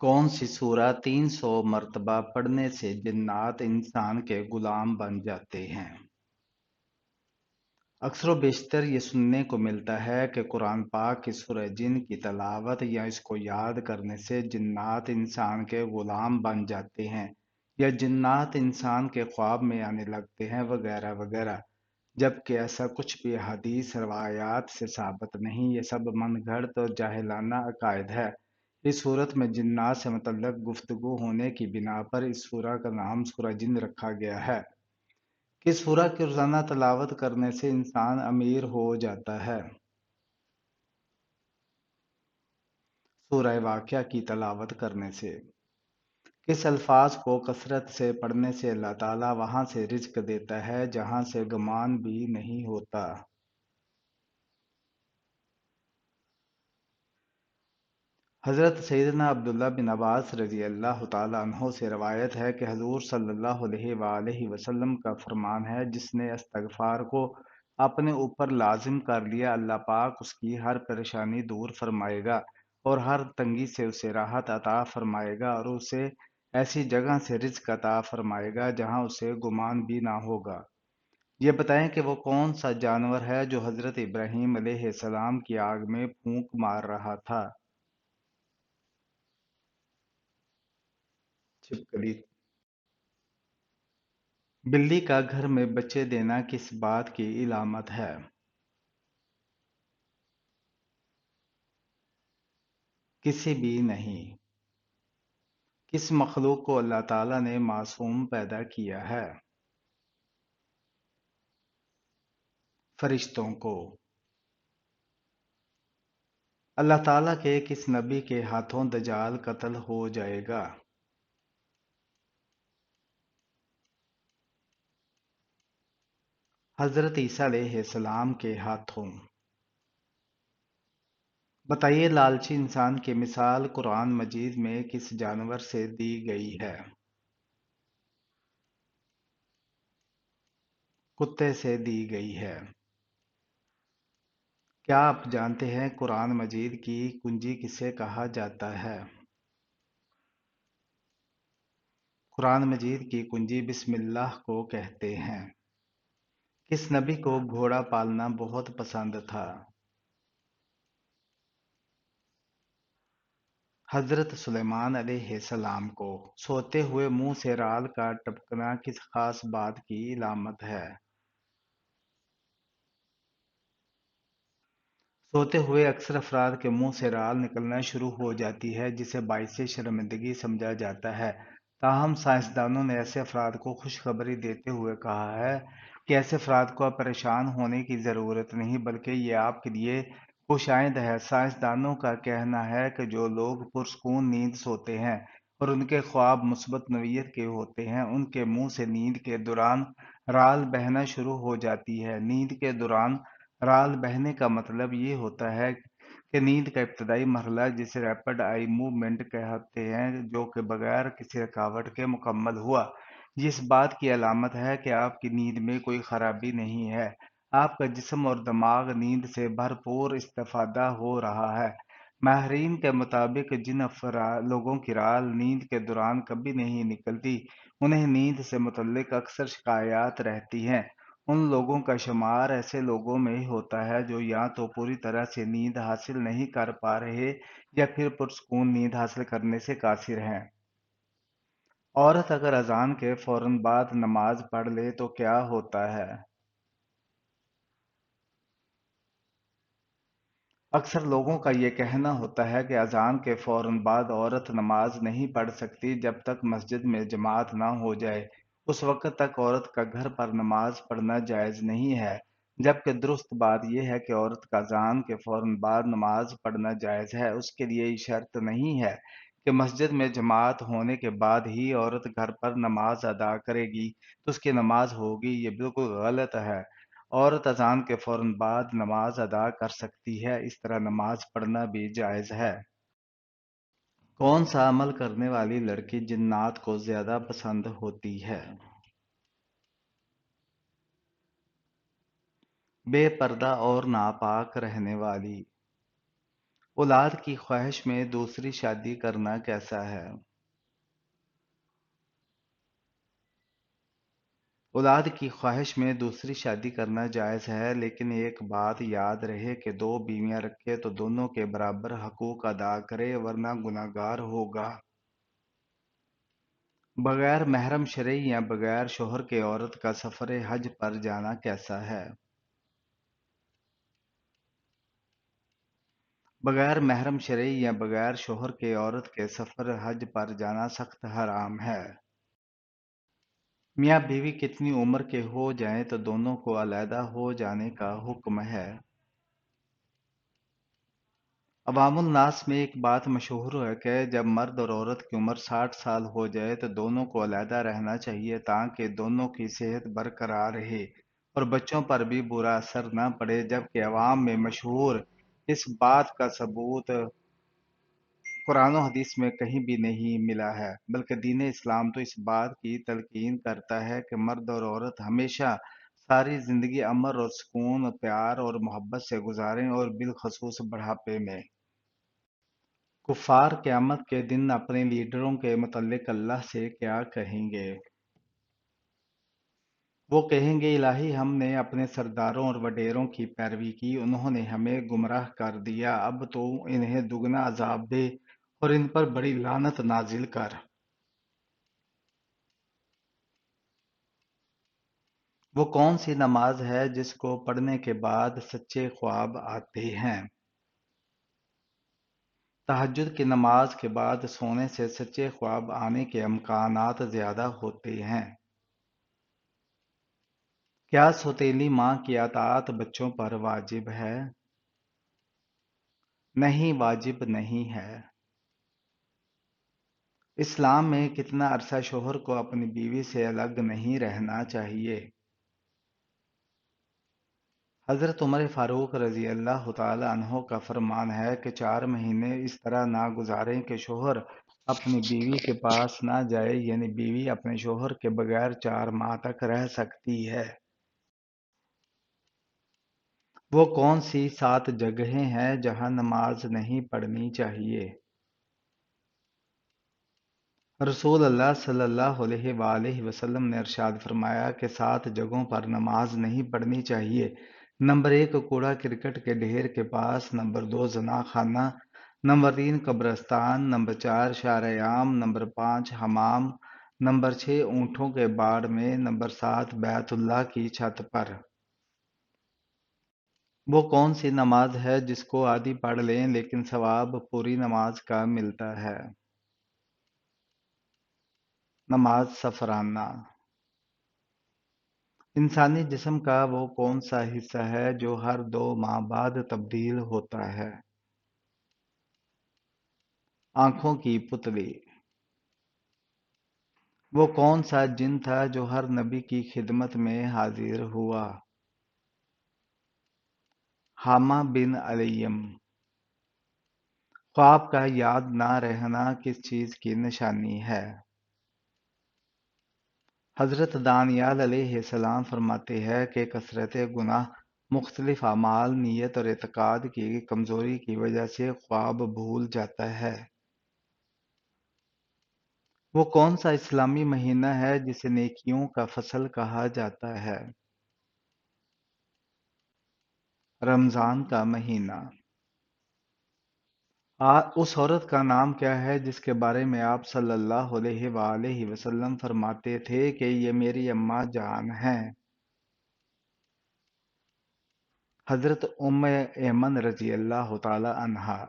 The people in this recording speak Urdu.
کون سی سورہ 300 مرتبہ پڑھنے سے جنات انسان کے غلام بن جاتے ہیں؟ اکثر و بیشتر یہ سننے کو ملتا ہے کہ قرآن پاک کی سورہ جن کی تلاوت یا اس کو یاد کرنے سے جنات انسان کے غلام بن جاتے ہیں، یا جنات انسان کے خواب میں آنے لگتے ہیں وغیرہ وغیرہ، جبکہ ایسا کچھ بھی حدیث روایات سے ثابت نہیں۔ یہ سب من گھڑت اور جاہلانہ عقائد ہے۔ اس صورت میں جنات سے متعلق گفتگو ہونے کی بنا پر اس سورہ کا نام سورہ جن رکھا گیا ہے۔ کس سورہ کی روزانہ تلاوت کرنے سے انسان امیر ہو جاتا ہے؟ سورہ واقعہ کی تلاوت کرنے سے۔ کس الفاظ کو کثرت سے پڑھنے سے اللہ تعالیٰ وہاں سے رزق دیتا ہے جہاں سے گمان بھی نہیں ہوتا؟ حضرت سیدنا عبداللہ بن عباس رضی اللہ تعالیٰ عنہ سے روایت ہے کہ حضور صلی اللہ علیہ وآلہ وسلم کا فرمان ہے، جس نے استغفار کو اپنے اوپر لازم کر لیا، اللہ پاک اس کی ہر پریشانی دور فرمائے گا اور ہر تنگی سے اسے راحت عطا فرمائے گا، اور اسے ایسی جگہ سے رزق عطا فرمائے گا جہاں اسے گمان بھی نہ ہوگا۔ یہ بتائیں کہ وہ کون سا جانور ہے جو حضرت ابراہیم علیہ السلام کی آگ میں پھونک مار رہا تھا؟ چھپکلی۔ بلی کا گھر میں بچے دینا کس بات کی علامت ہے؟ کسی بھی نہیں۔ کس مخلوق کو اللہ تعالیٰ نے معصوم پیدا کیا ہے؟ فرشتوں کو۔ اللہ تعالیٰ کے کس نبی کے ہاتھوں دجال قتل ہو جائے گا؟ حضرت عیسیٰ علیہ السلام کے ہاتھوں۔ بتائیے، لالچی انسان کی مثال قرآن مجید میں کس جانور سے دی گئی ہے؟ کتے سے دی گئی ہے۔ کیا آپ جانتے ہیں قرآن مجید کی کنجی کسے کہا جاتا ہے؟ قرآن مجید کی کنجی بسم اللہ کو کہتے ہیں۔ کس نبی کو گھوڑا پالنا بہت پسند تھا؟ حضرت سلیمان علیہ السلام کو۔ سوتے ہوئے منہ سے رال کا ٹپکنا کس خاص بات کی علامت ہے؟ سوتے ہوئے اکثر افراد کے منہ سے رال نکلنا شروع ہو جاتی ہے، جسے باعث شرمندگی سمجھا جاتا ہے۔ تاہم سائنسدانوں نے ایسے افراد کو خوشخبری دیتے ہوئے کہا ہے کہ ایسے افراد کو اب پریشان ہونے کی ضرورت نہیں، بلکہ یہ آپ کے لیے خوش آئند ہے۔ سائنسدانوں کا کہنا ہے کہ جو لوگ پرسکون نیند سوتے ہیں اور ان کے خواب مثبت نوعیت کے ہوتے ہیں، ان کے منہ سے نیند کے دوران رال بہنا شروع ہو جاتی ہے۔ نیند کے دوران رال بہنے کا مطلب یہ ہوتا ہے کہ نیند کا ابتدائی مرحلہ، جسے ریپڈ آئی موومنٹ کہتے ہیں، جو کہ بغیر کسی رکاوٹ کے مکمل ہوا، یہ اس بات کی علامت ہے کہ آپ کی نیند میں کوئی خرابی نہیں ہے، آپ کا جسم اور دماغ نیند سے بھرپور استفادہ ہو رہا ہے۔ ماہرین کے مطابق جن لوگوں کی رال نیند کے دوران کبھی نہیں نکلتی، انہیں نیند سے متعلق اکثر شکایات رہتی ہیں۔ ان لوگوں کا شمار ایسے لوگوں میں ہوتا ہے جو یا تو پوری طرح سے نیند حاصل نہیں کر پا رہے یا پھر پرسکون نیند حاصل کرنے سے قاصر ہیں۔ عورت اگر اذان کے فوراً بعد نماز پڑھ لے تو کیا ہوتا ہے؟ اکثر لوگوں کا یہ کہنا ہوتا ہے کہ اذان کے فوراً بعد عورت نماز نہیں پڑھ سکتی جب تک مسجد میں جماعت نہ ہو جائے۔ اس وقت تک عورت کا گھر پر نماز پڑھنا جائز نہیں ہے، جبکہ درست بات یہ ہے کہ عورت کا اذان کے فوراً بعد نماز پڑھنا جائز ہے۔ اس کے لیے یہ شرط نہیں ہے کہ مسجد میں جماعت ہونے کے بعد ہی عورت گھر پر نماز ادا کرے گی تو اس کی نماز ہوگی۔ یہ بالکل غلط ہے۔ عورت اذان کے فوراً بعد نماز ادا کر سکتی ہے، اس طرح نماز پڑھنا بھی جائز ہے۔ کون سا عمل کرنے والی لڑکی جنات کو زیادہ پسند ہوتی ہے؟ بے پردہ اور ناپاک رہنے والی۔ اولاد کی خواہش میں دوسری شادی کرنا کیسا ہے؟ اولاد کی خواہش میں دوسری شادی کرنا جائز ہے، لیکن ایک بات یاد رہے کہ دو بیویاں رکھے تو دونوں کے برابر حقوق ادا کرے ورنہ گناہگار ہوگا۔ بغیر محرم شرعی یا بغیر شوہر کے عورت کا سفر حج پر جانا کیسا ہے؟ بغیر محرم شرعی یا بغیر شوہر کے عورت کے سفر حج پر جانا سخت حرام ہے۔ میاں بیوی کتنی عمر کے ہو جائیں تو دونوں کو علیحدہ ہو جانے کا حکم ہے۔ عوام الناس میں ایک بات مشہور ہے کہ جب مرد اور عورت کی عمر 60 سال ہو جائے تو دونوں کو علیحدہ رہنا چاہیے تاکہ دونوں کی صحت برقرار رہے اور بچوں پر بھی برا اثر نہ پڑے، جبکہ عوام میں مشہور اس بات کا ثبوت قرآن و حدیث میں کہیں بھی نہیں ملا ہے، بلکہ دین اسلام تو اس بات کی تلقین کرتا ہے کہ مرد اور عورت ہمیشہ ساری زندگی امن اور سکون، پیار اور محبت سے گزاریں، اور بالخصوص بڑھاپے میں۔ کفار قیامت کے دن اپنے لیڈروں کے متعلق اللہ سے کیا کہیں گے؟ وہ کہیں گے، الہی ہم نے اپنے سرداروں اور وڈیروں کی پیروی کی، انہوں نے ہمیں گمراہ کر دیا، اب تو انہیں دگنا عذاب دے اور ان پر بڑی لعنت نازل کر۔ وہ کون سی نماز ہے جس کو پڑھنے کے بعد سچے خواب آتے ہیں؟ تہجد کی نماز کے بعد سونے سے سچے خواب آنے کے امکانات زیادہ ہوتے ہیں۔ کیا سوتیلی ماں کی اطاعت بچوں پر واجب ہے؟ نہیں، واجب نہیں ہے۔ اسلام میں کتنا عرصہ شوہر کو اپنی بیوی سے الگ نہیں رہنا چاہیے؟ حضرت عمر فاروق رضی اللہ تعالی عنہ کا فرمان ہے کہ 4 مہینے اس طرح نہ گزاریں کہ شوہر اپنی بیوی کے پاس نہ جائے، یعنی بیوی اپنے شوہر کے بغیر 4 ماہ تک رہ سکتی ہے۔ وہ کون سی 7 جگہیں ہیں جہاں نماز نہیں پڑھنی چاہیے؟ رسول اللہ صلی اللہ علیہ وآلہ وسلم نے ارشاد فرمایا کہ 7 جگہوں پر نماز نہیں پڑھنی چاہیے۔ نمبر 1، کوڑا کرکٹ کے ڈھیر کے پاس۔ نمبر 2، زنا خانہ۔ نمبر 3، قبرستان۔ نمبر 4، شارع عام۔ نمبر 5، حمام۔ نمبر 6، اونٹوں کے باڑ میں۔ نمبر 7، بیت اللہ کی چھت پر۔ وہ کون سی نماز ہے جس کو آدھی پڑھ لیں لیکن ثواب پوری نماز کا ملتا ہے؟ نماز سفرانہ۔ انسانی جسم کا وہ کون سا حصہ ہے جو ہر 2 ماہ بعد تبدیل ہوتا ہے؟ آنکھوں کی پتلی۔ وہ کون سا جن تھا جو ہر نبی کی خدمت میں حاضر ہوا؟ حامہ بن علیم۔ خواب کا یاد نہ رہنا کس چیز کی نشانی ہے؟ حضرت دانیال علیہ السلام فرماتے ہیں کہ کثرت گناہ، مختلف اعمال، نیت اور اعتقاد کی کمزوری کی وجہ سے خواب بھول جاتا ہے۔ وہ کون سا اسلامی مہینہ ہے جسے نیکیوں کا فصل کہا جاتا ہے؟ رمضان کا مہینہ۔ اس عورت کا نام کیا ہے جس کے بارے میں آپ صلی اللہ علیہ وآلہ وسلم فرماتے تھے کہ یہ میری اماں جان ہیں؟ حضرت ام ایمن رضی اللہ تعالی عنہا۔